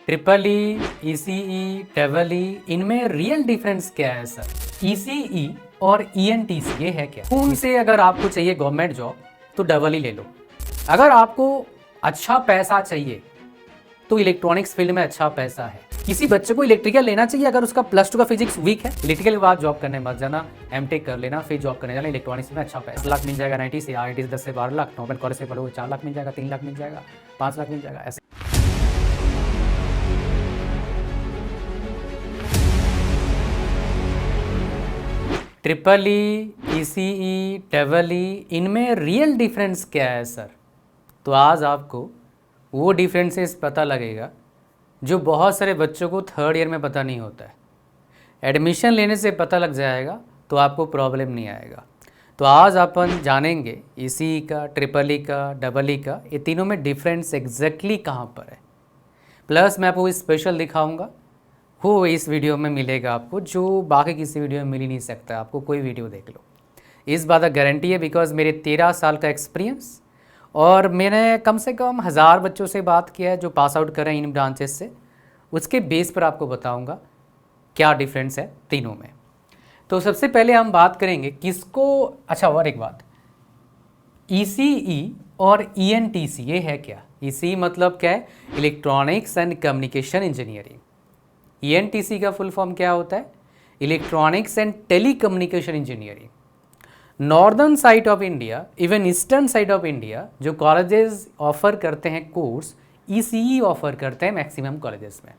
Triple E, ECE, double E, इनमें real difference क्या है सर? ईसीई और ईएनटीसी ये है क्या? उनसे अगर आपको चाहिए गवर्नमेंट जॉब तो डबल ई ले लो। अगर आपको अच्छा पैसा चाहिए तो इलेक्ट्रॉनिक्स फील्ड में अच्छा पैसा है। किसी बच्चे को इलेक्ट्रिकल लेना चाहिए अगर उसका प्लस 2 का फिजिक्स वीक है, इलेक्ट्रिकल के बाद जॉब करने मत जाना, एमटेक कर लेना, फिर जॉब करने जाना। इलेक्ट्रॉनिक्स में अच्छा पैसा, 10 लाख मिल जाएगा 90 से, आईआईटी से 10 से 12 लाख, नॉर्मल कॉलेज से पढ़ोगे 4 लाख मिल जाएगा, 3 लाख मिल जाएगा, 5 लाख मिल जाएगा, ऐसे। Triple E, ECE, double E, इनमें रियल डिफरेंस क्या है सर? तो आज आपको वो डिफरेंसेस पता लगेगा जो बहुत सारे बच्चों को थर्ड ईयर में पता नहीं होता है। एडमिशन लेने से पता लग जाएगा तो आपको प्रॉब्लम नहीं आएगा। तो आज अपन जानेंगे ईसीई का, ट्रिपल ई का, डबल ई का, ये तीनों में डिफरेंस एग्जैक्टली कहाँ पर है। प्लस मैं आपको स्पेशल दिखाऊंगा, वो इस वीडियो में मिलेगा आपको, जो बाकी किसी वीडियो में मिल ही नहीं सकता। आपको कोई वीडियो देख लो, इस बात का गारंटी है, बिकॉज मेरे 13 साल का एक्सपीरियंस और मैंने कम से कम 1000 बच्चों से बात किया है जो पास आउट कर रहे हैं इन ब्रांचेस से। उसके बेस पर आपको बताऊंगा क्या डिफरेंस है तीनों में। तो सबसे पहले हम बात करेंगे किसको, अच्छा और एक बात, ईसीई और ईएनटीसी ये है क्या? ईसीई मतलब क्या है? Electronics and communication engineering. ENTC का फुल फॉर्म क्या होता है? Electronics and telecommunication engineering. Northern side of India, even eastern side of India, जो कॉलेजेस ऑफर करते हैं कोर्स, ईसीई ऑफर करते हैं मैक्सिमम कॉलेजेस में।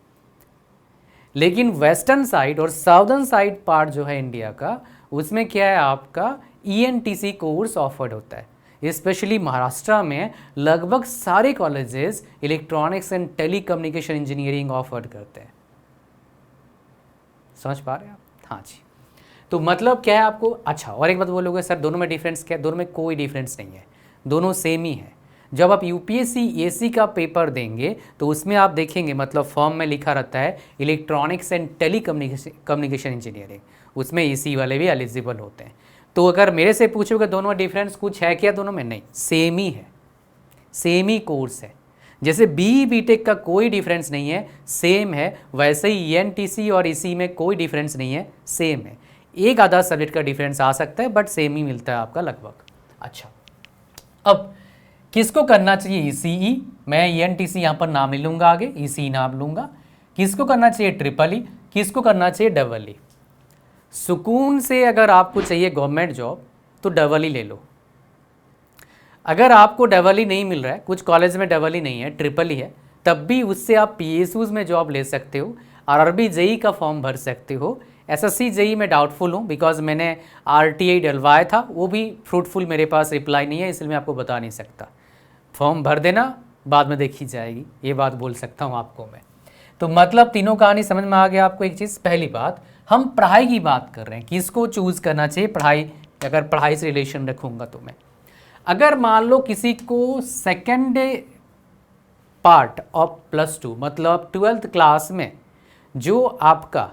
लेकिन वेस्टर्न साइड और साउदर्न साइड पार्ट जो है इंडिया का, उसमें क्या है, आपका ईएनटीसी कोर्स ऑफर्ड होता है। स्पेशली महाराष्ट्र में लगभग सारे colleges electronics and telecommunication engineering offer करते हैं। समझ पा रहे हैं आप? हाँ जी। तो मतलब क्या है आपको? अच्छा और एक बात बोलोगे सर दोनों में डिफरेंस क्या है? दोनों में कोई डिफरेंस नहीं है, दोनों सेम ही है। जब आप यूपीएससी एसी का पेपर देंगे तो उसमें आप देखेंगे, मतलब फॉर्म में लिखा रहता है electronics and telecommunication engineering, उसमें एसी वाले भी एलिजिबल होते हैं। तो अगर मेरे से पूछोगे दोनों में डिफरेंस कुछ है क्या दोनों में? नहीं, सेम ही है, सेम ही कोर्स है। जैसे बीटेक का कोई डिफरेंस नहीं है, सेम है, वैसे ही ईएनटीसी और इसी में कोई डिफरेंस नहीं है, सेम है। एक आधा सब्जेक्ट का डिफरेंस आ सकता है बट सेम ही मिलता है आपका लगभग। अच्छा, अब किसको करना चाहिए ईसीई? मैं ईएनटीसी यहाँ पर नाम नहीं लूँगा, आगे ईसीई नाम लूँगा। किसको करना चाहिए ट्रिपल ई? किसको करना चाहिए डबल ई? सुकून से अगर आपको चाहिए गवर्नमेंट जॉब तो डबल ई ले लो। अगर आपको डबल ई नहीं मिल रहा है, कुछ कॉलेज में डबल ई नहीं है, ट्रिपल ई है, तब भी उससे आप पीएसयूज में जॉब ले सकते हो, आरआरबी जेई का फॉर्म भर सकते हो। एसएससी जेई में डाउटफुल हूँ, बिकॉज मैंने आरटीआई डलवाया था, वो भी फ्रूटफुल मेरे पास रिप्लाई नहीं है, इसलिए मैं आपको बता नहीं सकता। फॉर्म भर देना, बाद में देखी जाएगी, ये बात बोल सकता हूँ आपको मैं। तो मतलब तीनों कहानी समझ में आ गया आपको। एक चीज़, पहली बात, हम पढ़ाई की बात कर रहे हैं, किसको चूज़ करना चाहिए पढ़ाई। अगर पढ़ाई से रिलेशन रखूँगा तो मैं, अगर मान लो किसी को सेकेंड पार्ट ऑफ +2 मतलब 12th क्लास में जो आपका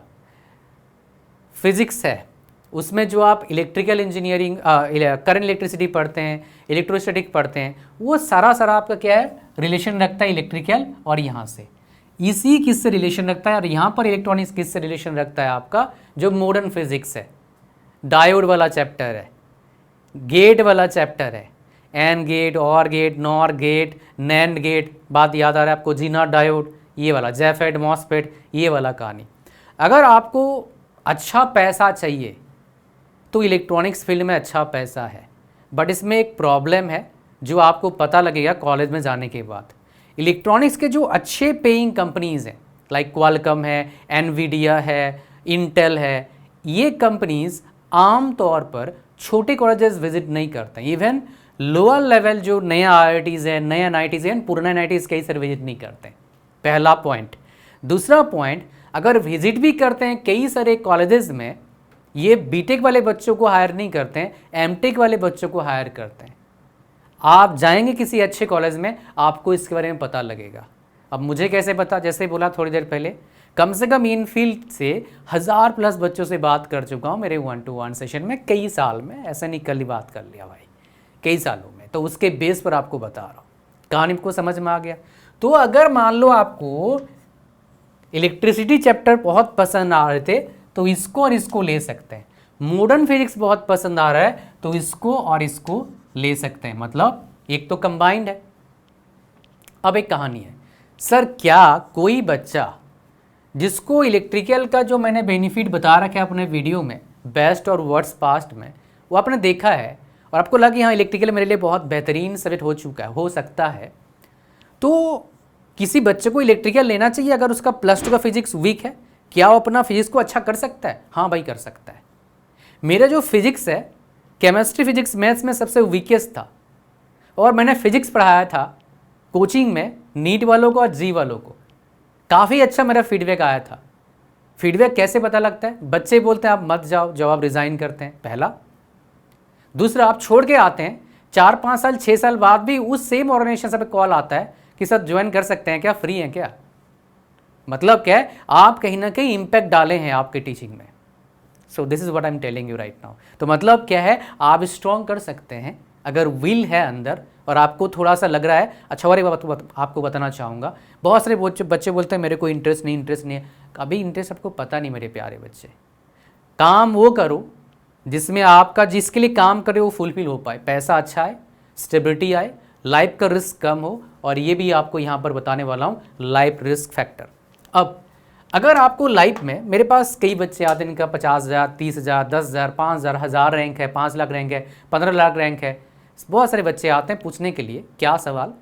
फिजिक्स है, उसमें जो आप इलेक्ट्रिकल इंजीनियरिंग, करंट इलेक्ट्रिसिटी पढ़ते हैं, इलेक्ट्रोस्टैटिक पढ़ते हैं, वो सारा आपका क्या है, रिलेशन रखता है इलेक्ट्रिकल। और यहाँ से इसी किससे रिलेशन रखता है, और यहाँ पर इलेक्ट्रॉनिक्स किससे रिलेशन रखता है आपका, जो मॉडर्न फिजिक्स है, डायोड वाला चैप्टर है, गेट वाला चैप्टर है, AND gate, OR gate, NOR gate, NAND gate, बात याद आ रहा है आपको, जीना डायोड, ये वाला जेफेड, मॉसफेट, ये वाला कहानी। अगर आपको अच्छा पैसा चाहिए तो इलेक्ट्रॉनिक्स फील्ड में अच्छा पैसा है, बट इसमें एक प्रॉब्लम है जो आपको पता लगेगा कॉलेज में जाने के बाद। इलेक्ट्रॉनिक्स के जो अच्छे पेइंग कंपनीज़ हैं, लाइक क्वालकॉम है, एनवीडिया है, इंटेल है, ये कंपनीज़ आम तौर पर छोटे कॉलेजेस विजिट नहीं करते हैं। इवन लोअर लेवल जो नया आईआईटीज़ है, नया एनआईटीज़ है, पुराना एनआईटीज़ कई सारे विजिट नहीं करते हैं, पहला पॉइंट। दूसरा पॉइंट, अगर विजिट भी करते हैं कई सारे कॉलेजेस में, ये बीटेक वाले बच्चों को हायर नहीं करते हैं, एमटेक वाले बच्चों को हायर करते हैं। आप जाएंगे किसी अच्छे कॉलेज में, आपको इसके बारे में पता लगेगा। अब मुझे कैसे पता? जैसे बोला थोड़ी देर पहले, कम से कम इन फील्ड से 1000+ बच्चों से बात कर चुका हूँ मेरे 1-to-1 सेशन में, कई साल में, ऐसा नहीं कल ही बात कर लिया भाई, कई सालों में। तो उसके बेस पर आपको बता रहा हूँ, कहानी को समझ में आ गया। तो अगर मान लो आपको इलेक्ट्रिसिटी चैप्टर बहुत पसंद आ रहे थे तो इसको और इसको ले सकते हैं, मॉडर्न फिजिक्स बहुत पसंद आ रहा है तो इसको और इसको ले सकते हैं, मतलब एक तो कंबाइंड है। अब एक कहानी है, सर क्या कोई बच्चा जिसको इलेक्ट्रिकल का जो मैंने बेनिफिट बता रखा है अपने वीडियो में बेस्ट और वर्स्ट पास्ट में, वो आपने देखा है और आपको लगा कि हाँ इलेक्ट्रिकल मेरे लिए बहुत बेहतरीन सब्जेक्ट हो चुका है, हो सकता है, तो किसी बच्चे को इलेक्ट्रिकल लेना चाहिए अगर उसका +2 का फिजिक्स वीक है? क्या वो अपना फिजिक्स को अच्छा कर सकता है? हाँ भाई कर सकता है। मेरा जो फिजिक्स है केमिस्ट्री फिजिक्स मैथ्स में सबसे वीकेस्ट था और मैंने फिजिक्स पढ़ाया था कोचिंग में नीट वालों को और जी वालों को, काफ़ी अच्छा मेरा फीडबैक आया था। फीडबैक कैसे पता लगता है? बच्चे बोलते हैं आप मत जाओ जब आप रिज़ाइन करते हैं, पहला। दूसरा, आप छोड़ के आते हैं 4-5 साल 6 साल बाद भी उस सेम ऑर्गेनाइजेशन से कॉल आता है कि सर ज्वाइन कर सकते हैं क्या, फ्री हैं क्या? मतलब क्या है, आप कहीं ना कहीं इम्पैक्ट डाले हैं आपके टीचिंग में। So this is what I am telling you right now. तो मतलब क्या है, आप स्ट्रॉन्ग कर सकते हैं अगर विल है अंदर और आपको थोड़ा सा लग रहा है। अच्छा और एक बात आपको बताना चाहूँगा, बहुत सारे बच्चे बोलते हैं मेरे को इंटरेस्ट नहीं है। अभी इंटरेस्ट आपको पता नहीं मेरे प्यारे बच्चे। काम वो करो जिसमें आपका जिसके लिए काम करे वो फुलफिल हो पाए, पैसा अच्छा आए, स्टेबिलिटी आए, लाइफ का रिस्क कम हो, और ये भी आपको यहाँ पर बताने वाला हूँ लाइफ रिस्क फैक्टर। अब अगर आपको लाइफ में, मेरे पास कई बच्चे आते हैं इनका 50,000, 30,000, 10,000, 5,000, 1,000 रैंक है, 5 लाख रैंक है, 15 लाख रैंक है, बहुत सारे बच्चे आते हैं पूछने के लिए क्या सवाल,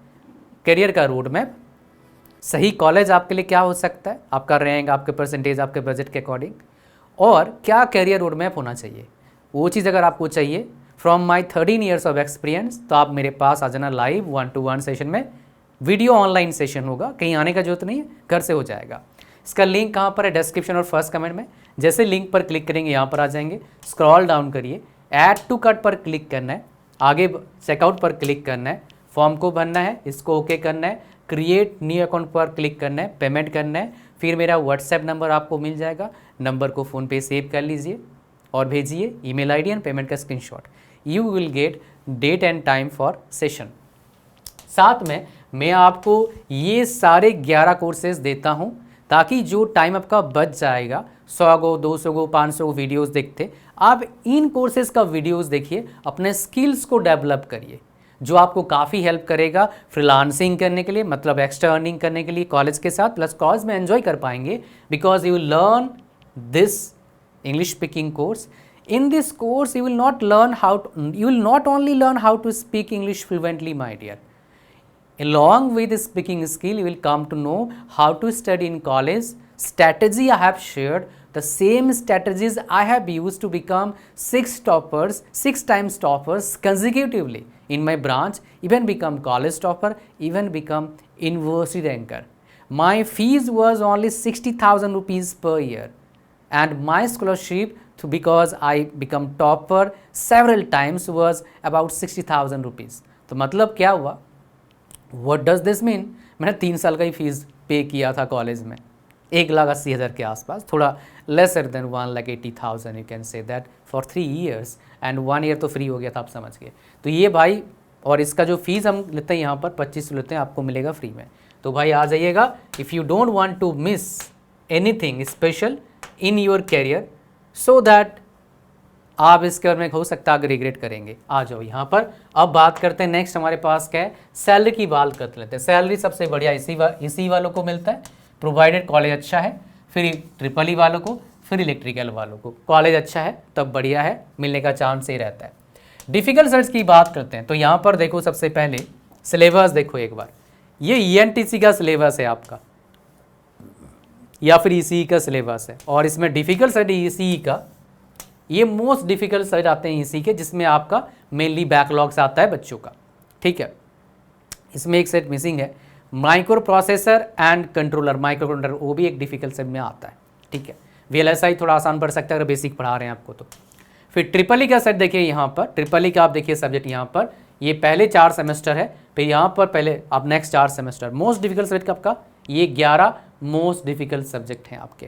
करियर का रोड मैप, सही कॉलेज आपके लिए क्या हो सकता है, आपका रैंक, आपके परसेंटेज, आपके बजट के अकॉर्डिंग, और क्या करियर रोड मैप होना चाहिए। वो चीज़ अगर आपको चाहिए from my 13 years of experience, तो आप मेरे पास आ जाना लाइव 1-to-1 सेशन में। वीडियो ऑनलाइन सेशन होगा, कहीं आने का जरूरत नहीं है, घर से हो जाएगा। इसका लिंक कहाँ पर है? डिस्क्रिप्शन और फर्स्ट कमेंट में। जैसे लिंक पर क्लिक करेंगे यहाँ पर आ जाएंगे, स्क्रॉल डाउन करिए, ऐड टू कार्ट पर क्लिक करना है, आगे चेकआउट पर क्लिक करना है, फॉर्म को भरना है, इसको ओके करना है, क्रिएट न्यू अकाउंट पर क्लिक करना है, पेमेंट करना है, फिर मेरा व्हाट्सएप नंबर आपको मिल जाएगा, नंबर को फ़ोन पे सेव कर लीजिए और भेजिए ईमेल आईडी एंड पेमेंट का screenshot. You will get date and time for session. साथ में मैं आपको ये सारे 11 कोर्सेज देता हूँ ताकि जो टाइम आपका बच जाएगा, 100 गो 200 गो 500 गो वीडियोस देखते, आप इन कोर्सेज का वीडियोस देखिए, अपने स्किल्स को डेवलप करिए, जो आपको काफ़ी हेल्प करेगा फ्रीलांसिंग करने के लिए, मतलब एक्स्ट्रा अर्निंग करने के लिए कॉलेज के साथ, प्लस कॉलेज में एंजॉय कर पाएंगे because you will learn this English speaking course. In this course you will not only learn how to speak English fluently, my dear. Along with the speaking skill, you will come to know how to study in college. Strategy I have shared, the same strategies I have used to become 6 times toppers consecutively in my branch, even become college topper, even become university ranker. My fees was only 60,000 rupees per year. And my scholarship, because I become topper several times, was about 60,000 rupees. तो मतलब क्या हुआ? What does this mean? मैंने 3 साल का ही fees पे किया था कॉलेज में, 1,80,000 के आसपास, थोड़ा lesser than 1,80,000 you can say that for 3 years and 1 year तो फ्री हो गया था, आप समझ गए। तो ये भाई, और इसका जो फीस हम लेते हैं यहाँ पर 25 लेते हैं, आपको मिलेगा फ्री में। तो भाई आ जाइएगा, if you don't want to miss anything special in your career, so that आप इसके बारे में हो सकता है आगे रिग्रेट करेंगे। आ जाओ यहाँ पर। अब बात करते हैं नेक्स्ट, हमारे पास क्या है, सैलरी की बात कर लेते हैं। सैलरी सबसे बढ़िया इसी वालों को मिलता है, प्रोवाइडेड कॉलेज अच्छा है, फिर ट्रिपल ई वालों को, फिर इलेक्ट्रिकल वालों को। कॉलेज अच्छा है तब बढ़िया है, मिलने का चांस ही रहता है। डिफ़िकल्ट सब्जेक्ट्स की बात करते हैं तो यहाँ पर देखो, सबसे पहले सिलेबस देखो एक बार, ये ENTC का सिलेबस है आपका, या फिर ECE का सिलेबस है, और इसमें डिफ़िकल्ट सब्जेक्ट ECE का, ये मोस्ट डिफ़िकल्ट सब्जेक्ट आते हैं ECE के, जिसमें आपका मेनली बैकलॉग्स आता है बच्चों का। ठीक है, इसमें एक सेट मिसिंग है, micro processor and controller, micro controller, वो भी एक डिफ़िकल्ट सब्जेक्ट में आता है। ठीक है, VLSI थोड़ा आसान पढ़ सकता है अगर बेसिक पढ़ा रहे हैं आपको तो। फिर ट्रिपल ई का सेट देखिए यहाँ पर, ट्रिपल ई का आप देखिए सब्जेक्ट यहाँ पर, ये पहले 4 सेमेस्टर है, फिर यहाँ पर पहले आप next 4 semester. Most difficult subject का आपका ये 11 मोस्ट डिफ़िकल्ट सब्जेक्ट हैं आपके।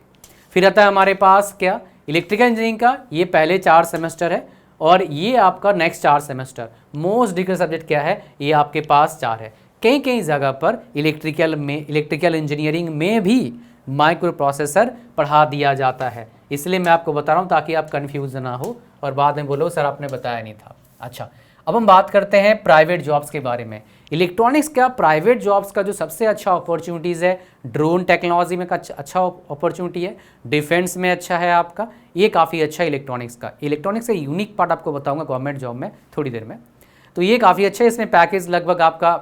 फिर आता है हमारे पास क्या, इलेक्ट्रिकल इंजीनियरिंग का, ये पहले 4 सेमेस्टर है और ये आपका next 4 semester. Most difficult subject क्या है, ये आपके पास 4 है। कई जगह पर इलेक्ट्रिकल इंजीनियरिंग में भी माइक्रो प्रोसेसर पढ़ा दिया जाता है। इसलिए मैं आपको बता रहा हूँ ताकि आप कन्फ्यूज ना हो और बाद में बोलो सर आपने बताया नहीं था। अच्छा, अब हम बात करते हैं प्राइवेट जॉब्स के बारे में। इलेक्ट्रॉनिक्स का प्राइवेट जॉब्स का जो सबसे अच्छा अपॉर्चुनिटीज़ है, ड्रोन टेक्नोलॉजी में का अच्छा अपॉर्चुनिटी है, डिफेंस में अच्छा है आपका, ये काफ़ी अच्छा है इलेक्ट्रॉनिक्स का। इलेक्ट्रॉनिक्स का यूनिक पार्ट आपको बताऊंगा गवर्नमेंट जॉब में थोड़ी देर में। तो ये काफ़ी अच्छा है, इसमें पैकेज लगभग आपका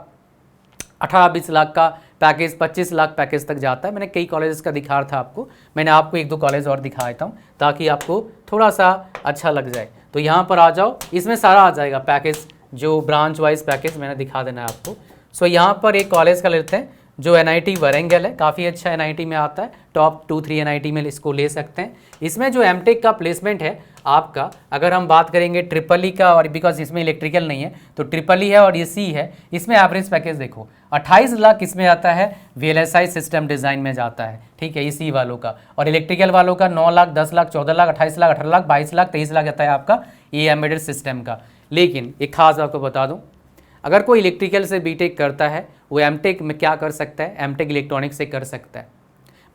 18-20 लाख का पैकेज, 25 लाख पैकेज तक जाता है। मैंने कई कॉलेजेस का दिखा था आपको, मैंने आपको 1-2 कॉलेज और दिखा देता हूँ ताकि आपको थोड़ा सा अच्छा लग जाए। तो यहाँ पर आ जाओ, इसमें सारा आ जाएगा पैकेज, जो ब्रांच वाइज पैकेज मैंने दिखा देना है आपको। सो यहाँ पर एक कॉलेज का लेते हैं जो NIT वरेंगल है, काफ़ी अच्छा NIT में आता है, टॉप 2-3 NIT में इसको ले सकते हैं। इसमें जो MTech का प्लेसमेंट है आपका, अगर हम बात करेंगे ट्रिपल का, और बिकॉज इसमें इलेक्ट्रिकल नहीं है तो ट्रिपल है और ये C है, इसमें एवरेज पैकेज देखो 28 लाख इसमें आता है, VLSI सिस्टम डिज़ाइन में जाता है, ठीक है, इसी वालों का। और इलेक्ट्रिकल वालों का 9 लाख, 10 लाख, 14 लाख, 28 लाख, 18 लाख, 22 लाख, 23 लाख जाता है आपका ये एम्बेडेड सिस्टम का। लेकिन एक खास आपको बता दूं, अगर कोई इलेक्ट्रिकल से बीटेक करता है वो एमटेक में क्या कर सकता है, एमटेक इलेक्ट्रॉनिक्स से कर सकता है।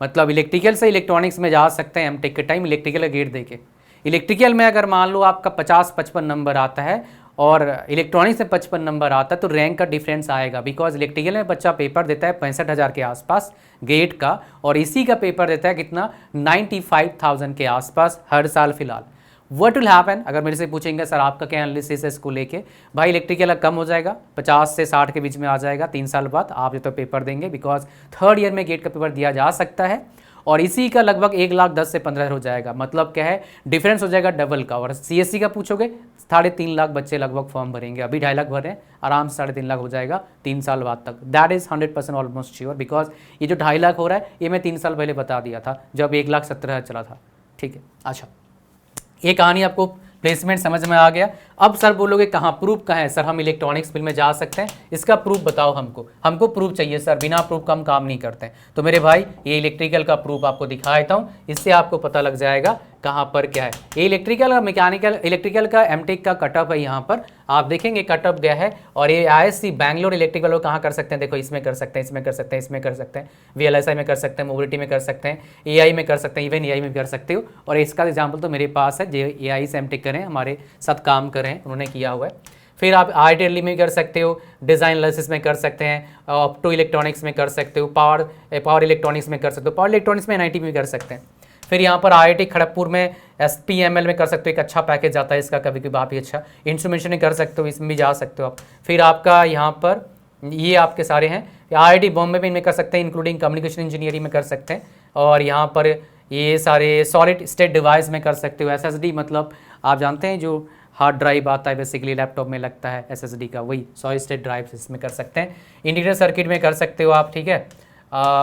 मतलब इलेक्ट्रिकल से इलेक्ट्रॉनिक्स में जा सकते हैं एमटेक के टाइम, इलेक्ट्रिकल का गेट देके। इलेक्ट्रिकल में अगर मान लो आपका 50-55 नंबर आता है और इलेक्ट्रॉनिक्स में 55 नंबर आता है तो रैंक का डिफरेंस आएगा। बिकॉज इलेक्ट्रिकल में बच्चा पेपर देता है 65,000 के आसपास गेट का, और इसी का पेपर देता है कितना, 95,000 के आसपास हर साल फिलहाल। व्हाट विल हैपन, अगर मेरे से पूछेंगे सर आपका क्या एनालिसिस है इसको लेके, भाई इलेक्ट्रिकल कम हो जाएगा, 50 से 60 के बीच में आ जाएगा 3 साल बाद आप ये तो पेपर देंगे। बिकॉज 3rd ईयर में गेट का पेपर दिया जा सकता है, और इसी का लगभग 1,10,000 से 15,000 हो जाएगा। मतलब क्या है, डिफरेंस हो जाएगा डबल का। और CSC का पूछोगे 3.5 लाख बच्चे लगभग फॉर्म भरेंगे, अभी 2.5 लाख भर रहे हैं, आराम से 3.5 लाख हो जाएगा 3 साल बाद तक। That is 100% almost sure. Because ये जो 2.5 लाख हो रहा है ये मैं 3 साल पहले बता दिया था जब 1,70,000 चला था, ठीक है। अच्छा, ये कहानी आपको प्लेसमेंट समझ में आ गया। अब सर बोलोगे कहाँ प्रूफ कहाँ है, सर हम इलेक्ट्रॉनिक्स फील्ड में जा सकते हैं, इसका प्रूफ बताओ हमको प्रूफ चाहिए सर, बिना प्रूफ का हम काम नहीं करते हैं। तो मेरे भाई ये इलेक्ट्रिकल का प्रूफ आपको दिखा देता हूँ, इससे आपको पता लग जाएगा कहाँ पर क्या है। ये इलेक्ट्रिकल का मैकेनिकल, इलेक्ट्रिकल का एमटेक का कटअप है, यहाँ पर आप देखेंगे कटअप गया है। और ये ISC बैंगलोर इलेक्ट्रिकल वो कहाँ कर सकते हैं, देखो इसमें कर सकते हैं, इसमें कर सकते हैं, इसमें कर सकते हैं, VLSI में कर सकते हैं, मोबिलिटी में कर सकते हैं, AI में कर सकते हैं, इवन AI में भी कर सकते हो। और इसका एग्जाम्पल तो मेरे पास है, जो AI से एमटेक करें, हमारे साथ काम करें, उन्होंने किया हुआ है। फिर आप IIT दिल्ली में कर सकते हो, डिज़ाइन एनालिसिस में कर सकते हैं, ऑप्टो इलेक्ट्रॉनिक्स में कर सकते हो, पावर इलेक्ट्रॉनिक्स में कर सकते हो, पावर इलेक्ट्रॉनिक्स में NIT में कर सकते हैं। फिर यहाँ पर IIT खड़गपुर में SPML में कर सकते हो, एक अच्छा पैकेज आता है इसका, कभी कभी काफ़ी अच्छा। इंस्ट्रूमेंटेशन में कर सकते हो, इसमें भी जा सकते हो आप। फिर आपका यहाँ पर ये आपके सारे हैं, IIT बॉम्बे में इनमें कर सकते हैं, इंक्लूडिंग कम्युनिकेशन इंजीनियरिंग में कर सकते हैं। और यहाँ पर ये सारे सॉलिड स्टेट डिवाइस में कर सकते हो। SSD मतलब आप जानते हैं जो हार्ड ड्राइव आता है बेसिकली लैपटॉप में लगता है SSD का, वही सॉलिड स्टेट ड्राइव इसमें कर सकते हैं। इंटीग्रेटेड सर्किट में कर सकते हो आप, ठीक है।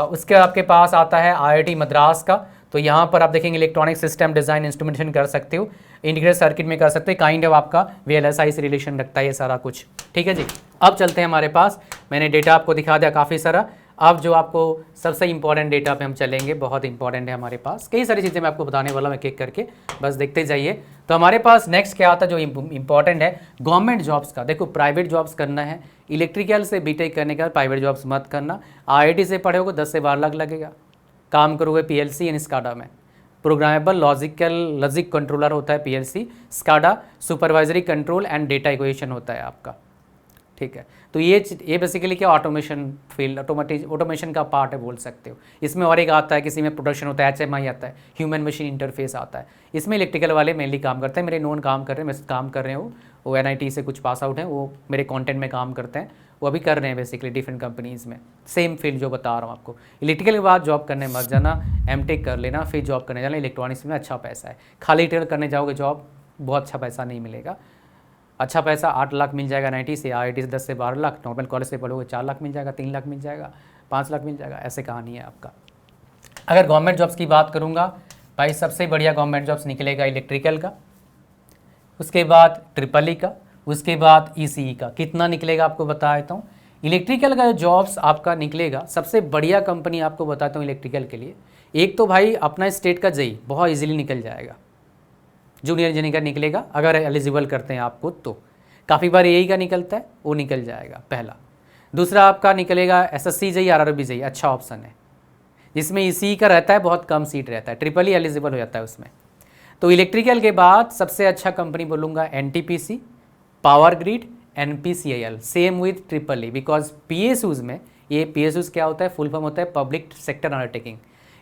उसके आपके पास आता है IIT मद्रास का, तो यहाँ पर आप देखेंगे इलेक्ट्रॉनिक सिस्टम डिज़ाइन इंस्ट्रूमेंटेशन कर सकते हो, इंटीग्रेटेड सर्किट में कर सकते हो, काइंड ऑफ आपका VLSI से रिलेशन रखता है ये सारा कुछ, ठीक है जी। अब चलते हैं हमारे पास, मैंने डेटा आपको दिखा दिया काफ़ी सारा। अब जो आपको सबसे इंपॉर्टेंट डेटा पे हम चलेंगे, बहुत इंपॉर्टेंट है हमारे पास, कई सारी चीज़ें मैं आपको बताने वाला हूँ एक एक करके, बस देखते जाइए। तो हमारे पास नेक्स्ट क्या आता है जो इंपॉर्टेंट है, गवर्नमेंट जॉब्स का। देखो प्राइवेट जॉब्स करना है, इलेक्ट्रिकल से बीटेक करने का प्राइवेट जॉब्स मत करना। IIT से पढ़े हो 10 से 12 लाख लगेगा, काम करोगे PLC एंड SCADA में, प्रोग्रामेबल लॉजिक कंट्रोलर होता है PLC, SCADA supervisory control and data equation होता है आपका, ठीक है। तो ये बेसिकली क्या, ऑटोमेशन फील्ड, ऑटोमेशन का पार्ट है बोल सकते हो। इसमें और एक आता है, किसी में प्रोडक्शन होता है, HMI आता है, ह्यूमन मशीन इंटरफेस आता है। इसमें इलेक्ट्रिकल वाले मेनली काम करते हैं, मेरे नोन काम कर रहे हैं, मैं काम कर रहे हूँ, वो NIT से कुछ पास आउट हैं, वो मेरे कंटेंट में काम करते हैं, वो अभी कर रहे हैं बेसिकली डिफरेंट कंपनीज़ में, सेम फील्ड जो बता रहा हूँ आपको। इलेक्ट्रिकल के बाद जॉब करने मत जाना, MTech कर लेना, फिर जॉब करने जाना। इलेक्ट्रॉनिक्स में अच्छा पैसा है, खाली इलेक्ट्रिकल करने जाओगे जॉब बहुत अच्छा पैसा नहीं मिलेगा। अच्छा पैसा 8 लाख मिल जाएगा NIT से, IIT से 10 से 12 लाख, नॉर्मल कॉलेज से पढ़ोगे 4 लाख मिल जाएगा, 3 लाख मिल जाएगा, 5 लाख मिल जाएगा, ऐसे कहानी है आपका। अगर गवर्नमेंट जॉब्स की बात करूँगा भाई, सबसे बढ़िया गवर्नमेंट जॉब्स निकलेगा इलेक्ट्रिकल का, उसके बाद ट्रिपल का, उसके बाद ECE का। कितना निकलेगा आपको बता देता हूँ। इलेक्ट्रिकल का जो जॉब्स आपका निकलेगा, सबसे बढ़िया कंपनी आपको बताता हूँ इलेक्ट्रिकल के लिए। एक तो भाई अपना स्टेट का JEE बहुत ईजिली निकल जाएगा, जूनियर इंजीनियर का निकलेगा अगर एलिजिबल करते हैं आपको तो, काफ़ी बार यही का निकलता है, वो निकल जाएगा पहला। दूसरा आपका निकलेगा SSC JEE RRB JEE, अच्छा ऑप्शन है। जिसमें ईसीई का रहता है बहुत कम सीट रहता है, ट्रिपल ई एलिजिबल हो जाता है उसमें। तो इलेक्ट्रिकल के बाद सबसे अच्छा कंपनी बोलूँगा NTPC, power grid, NPCIL, same with triple E, because PSUs में, ये पीएसयूज क्या होता है, फुल फॉर्म होता है पब्लिक सेक्टर अंडरटेकिंग।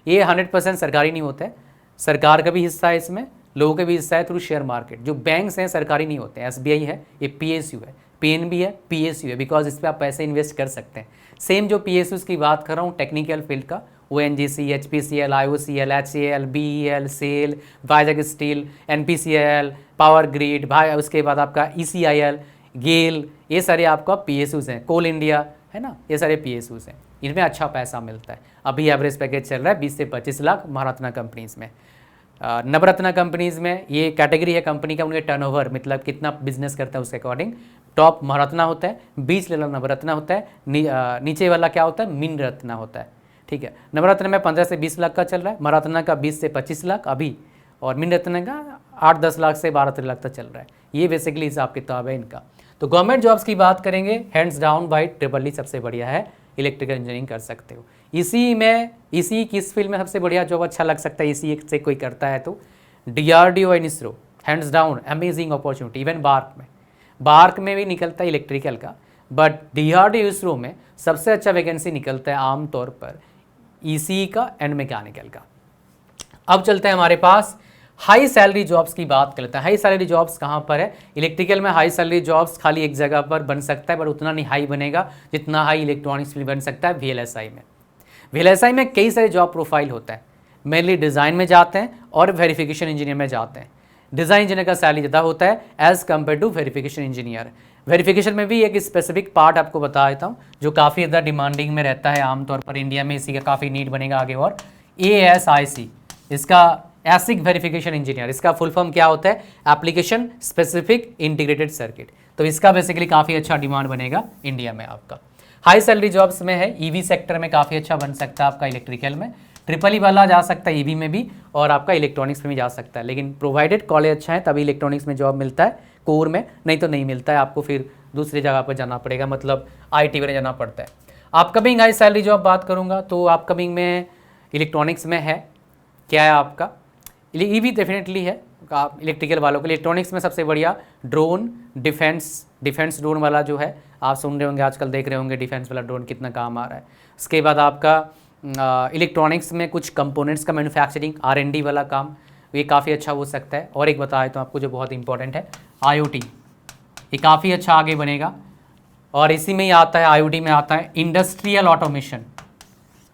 ये 100% सरकारी नहीं होता है, सरकार का भी हिस्सा है इसमें, लोगों का भी हिस्सा है थ्रू शेयर मार्केट। जो बैंक्स हैं सरकारी नहीं होते हैं, एसबीआई है, ये पीएसयू है, पीएनबी है, पीएसयू है, बिकॉज इस पर आप पैसे इन्वेस्ट कर सकते हैं। सेम जो पीएसयूज की बात कर रहा हूँ टेक्निकल फील्ड का, ओएनजीसी, एचपीसीएल, आईओसीएल, एचएएल, बीईएल, सेल, वाइजैक स्टील, एनपीसीएल, पावर ग्रिड, भाई उसके बाद आपका ईसीआईएल, गेल, ये सारे आपका पीएसयूज हैं, कोल इंडिया है ना, ये सारे पीएसयूज हैं, इनमें अच्छा पैसा मिलता है। अभी एवरेज पैकेज चल रहा है 20 से 25 लाख महारत्ना कंपनीज़ में। नवरत्ना कंपनीज़ में ये कैटेगरी है कंपनी का, उनके टर्नओवर मतलब कितना बिजनेस करता है उसके अकॉर्डिंग। टॉप महारत्ना होता है, बीच लेवल नवरत्ना होता है, नीचे वाला क्या होता है, मिन रत्ना होता है। ठीक है, नवरत्न में 15 से 20 लाख का चल रहा है, महारत्ना का 20 से 25 लाख अभी, और मिन रत्न का 8-10 लाख से 12-13 लाख तक चल रहा है। ये बेसिकली हिसाब किताब है इनका। तो गवर्नमेंट जॉब्स की बात करेंगे, hands down by triple E सबसे बढ़िया है, इलेक्ट्रिकल इंजीनियरिंग कर सकते हो। इसी में, इसी किस फील्ड में सबसे बढ़िया जॉब अच्छा लग सकता है, इसी से कोई करता है तो DRDO and ISRO, hands down amazing opportunity. Even BARC में भी निकलता है इलेक्ट्रिकल का, बट डीआरडीओ इसरो में सबसे अच्छा वैकेंसी निकलता है आमतौर पर ईसीई का एंड मैकेनिकल का। अब चलते हैं हमारे पास हाई सैलरी जॉब्स की बात कर लेते हैं। हाई सैलरी जॉब्स कहाँ पर है, इलेक्ट्रिकल में हाई सैलरी जॉब्स खाली एक जगह पर बन सकता है, बट उतना नहीं हाई बनेगा जितना हाई इलेक्ट्रॉनिक्स में बन सकता है, वीएलएसआई में। वीएलएसआई में कई सारे जॉब प्रोफाइल होता है, मेनली डिज़ाइन में जाते हैं और वेरिफिकेशन इंजीनियर में जाते हैं। डिज़ाइन इंजीनियर का सैलरी ज़्यादा होता है as compared to verification engineer. Verification में भी एक स्पेसिफिक पार्ट आपको बता देता हूँ जो काफ़ी ज़्यादा डिमांडिंग में रहता है आमतौर पर इंडिया में, इसी का काफ़ी नीड बनेगा आगे। और ASIC, इसका एसिक वेरिफिकेशन इंजीनियर, इसका फुल फॉर्म क्या होता है, एप्लीकेशन स्पेसिफिक इंटीग्रेटेड सर्किट। तो इसका बेसिकली काफ़ी अच्छा डिमांड बनेगा इंडिया में आपका। हाई सैलरी जॉब्स में है, ईवी सेक्टर में काफ़ी अच्छा बन सकता है आपका, इलेक्ट्रिकल में ट्रिपल ई वाला जा सकता है ईवी में भी, और आपका इलेक्ट्रॉनिक्स में भी जा सकता है, लेकिन प्रोवाइडेड कॉलेज अच्छा है तभी इलेक्ट्रॉनिक्स में जॉब मिलता है कोर में, नहीं तो नहीं मिलता है, आपको फिर दूसरी जगह पर जाना पड़ेगा, मतलब IT में जाना पड़ता है। अपकमिंग हाई सैलरी जॉब बात करूँगा तो अपकमिंग में इलेक्ट्रॉनिक्स में है, क्या है आपका, ईवी डेफिनेटली है आप इलेक्ट्रिकल वालों के। इलेक्ट्रॉनिक्स में सबसे बढ़िया ड्रोन, डिफेंस ड्रोन वाला जो है, आप सुन रहे होंगे आजकल, देख रहे होंगे डिफेंस वाला ड्रोन कितना काम आ रहा है। उसके बाद आपका इलेक्ट्रॉनिक्स में कुछ कंपोनेंट्स का मैन्युफैक्चरिंग, R&D वाला काम, ये काफ़ी अच्छा हो सकता है। और एक बताए तो आपको जो बहुत इंपॉर्टेंट है IoT, ये काफ़ी अच्छा आगे बनेगा, और इसी में ही आता है IoT में आता है इंडस्ट्रियल ऑटोमेशन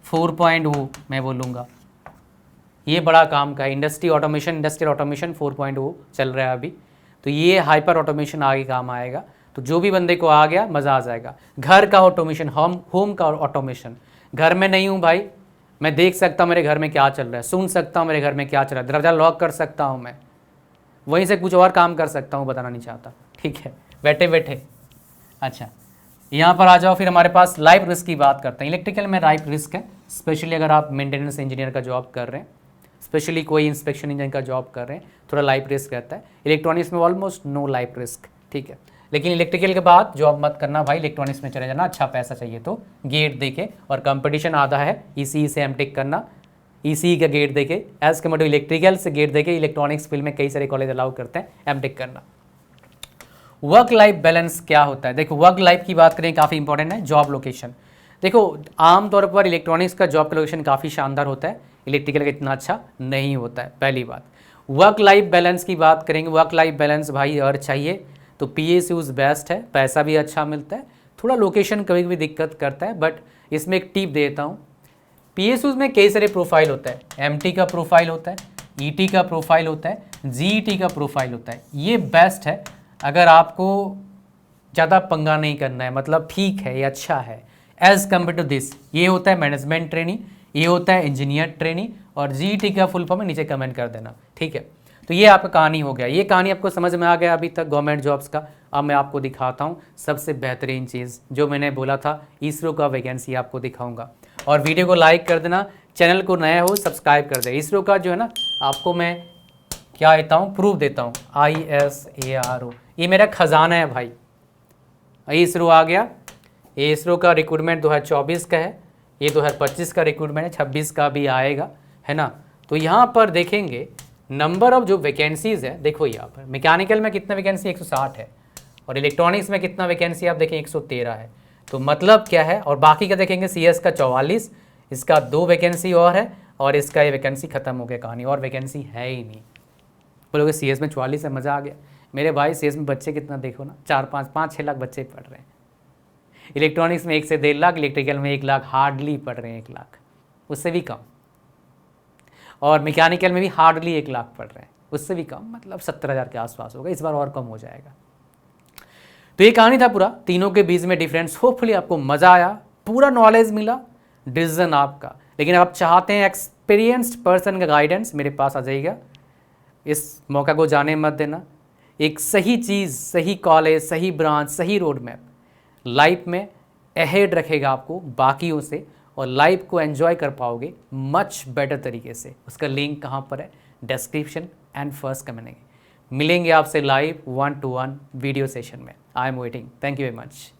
4.0, मैं बोलूँगा ये बड़ा काम का है, इंडस्ट्रियल ऑटोमेशन 4.0 चल रहा है अभी, तो ये हाइपर ऑटोमेशन आगे काम आएगा। तो जो भी बंदे को आ गया मज़ा आ जाएगा। घर का ऑटोमेशन, होम का ऑटोमेशन, घर में नहीं हूँ भाई, मैं देख सकता हूँ मेरे घर में क्या चल रहा है, सुन सकता हूँ मेरे घर में क्या चल रहा है, दरवाज़ा लॉक कर सकता हूँ मैं, वहीं से कुछ और काम कर सकता हूँ, बताना नहीं चाहता, ठीक है, बैठे बैठे। अच्छा, यहाँ पर आ जाओ, फिर हमारे पास लाइफ रिस्क की बात करते हैं। इलेक्ट्रिकल में लाइफ रिस्क है, स्पेशली अगर आप मेंटेनेंस इंजीनियर का जॉब कर रहे हैं, स्पेशली कोई इंस्पेक्शन इंजीनियर का जॉब कर रहे हैं, थोड़ा लाइफ रिस्क रहता है। इलेक्ट्रॉनिक्स में ऑलमोस्ट नो लाइफ रिस्क, ठीक है, लेकिन इलेक्ट्रिकल के बाद जॉब मत करना भाई, इलेक्ट्रॉनिक्स में चले जाना, अच्छा पैसा चाहिए तो गेट देके, और कंपटीशन आधा है ECE से एमटेक करना, ECE का गेट देके एज कम्पेयर टू इलेक्ट्रिकल से गेट देके, इलेक्ट्रॉनिक्स फील्ड में कई सारे कॉलेज अलाउ करते हैं एमटेक करना। वर्क लाइफ बैलेंस क्या होता है, देखो वर्क लाइफ की बात करें काफ़ी इंपॉर्टेंट है। जॉब लोकेशन, देखो आमतौर पर इलेक्ट्रॉनिक्स का जॉब का लोकेशन काफ़ी शानदार होता है, इलेक्ट्रिकल का इतना अच्छा नहीं होता है, पहली बात। वर्क लाइफ बैलेंस की बात करेंगे, वर्क लाइफ बैलेंस भाई अगर चाहिए तो PSUs बेस्ट है, पैसा भी अच्छा मिलता है, थोड़ा लोकेशन कभी कभी दिक्कत करता है, बट इसमें एक टिप देता हूँ, PSUs में कई सारे प्रोफाइल होता है, MT का प्रोफाइल होता है, ET का प्रोफाइल होता है, GET का प्रोफाइल होता है, ये बेस्ट है अगर आपको ज़्यादा पंगा नहीं करना है, मतलब ठीक है, ये अच्छा है एज़ कम्पेयर टू दिस। ये होता है मैनेजमेंट ट्रेनिंग, ये होता है इंजीनियर ट्रेनिंग, और GET का फुल फॉर्म है नीचे कमेंट कर देना, ठीक है। तो ये आपका कहानी हो गया, ये कहानी आपको समझ में आ गया अभी तक गवर्नमेंट जॉब्स का। अब मैं आपको दिखाता हूँ सबसे बेहतरीन चीज़, जो मैंने बोला था इसरो का वैकेंसी आपको दिखाऊंगा। और वीडियो को लाइक कर देना, चैनल को नया हो सब्सक्राइब कर दे। इसरो का जो है ना, आपको मैं क्या देता हूँ, प्रूफ देता हूँ, ISARO, ये मेरा खजाना है भाई। इसरो आ गया, ये इसरो का रिक्रूटमेंट 2024 का है, ये 2025 का रिक्रूटमेंट है, 26 का भी आएगा, है ना। तो यहाँ पर देखेंगे नंबर ऑफ जो वैकेंसीज़ है, देखो यहाँ पर मैकेनिकल में कितना वैकेंसी 160 है, और इलेक्ट्रॉनिक्स में कितना वैकेंसी आप देखें 113 है। तो मतलब क्या है, और बाकी का देखेंगे CS का 44, इसका 2 वैकेंसी और है, और इसका ये वैकेंसी खत्म हो गया कहानी, और वैकेंसी है ही नहीं। बोलोगे CS में 44 है, मज़ा आ गया। मेरे भाई CS में बच्चे कितना देखो ना, 4-5-5-6 लाख बच्चे पढ़ रहे हैं। इलेक्ट्रॉनिक्स में 1 से 1.5 लाख, इलेक्ट्रिकल में 1 लाख हार्डली पढ़ रहे हैं, 1 लाख उससे भी कम, और मैकेनिकल में भी हार्डली 1 लाख पढ़ रहे हैं, उससे भी कम, मतलब 70,000 के आसपास होगा। इस बार और कम हो जाएगा। तो ये कहानी था पूरा, तीनों के बीच में डिफरेंस। होपफुली आपको मज़ा आया, पूरा नॉलेज मिला, डिसीजन आपका। लेकिन आप चाहते हैं एक्सपीरियंस्ड पर्सन का गाइडेंस, मेरे पास आ जाइएगा, इस मौका को जाने मत देना। एक सही चीज़, सही कॉलेज, सही ब्रांच, सही रोड मैप लाइफ में अहेड रखेगा आपको बाकियों से, और लाइफ को एंजॉय कर पाओगे मच बेटर तरीके से। उसका लिंक कहाँ पर है, डिस्क्रिप्शन एंड फर्स्ट कमेंट। मिलेंगे आपसे लाइव 1-to-1 वीडियो सेशन में। I am waiting. Thank you very much.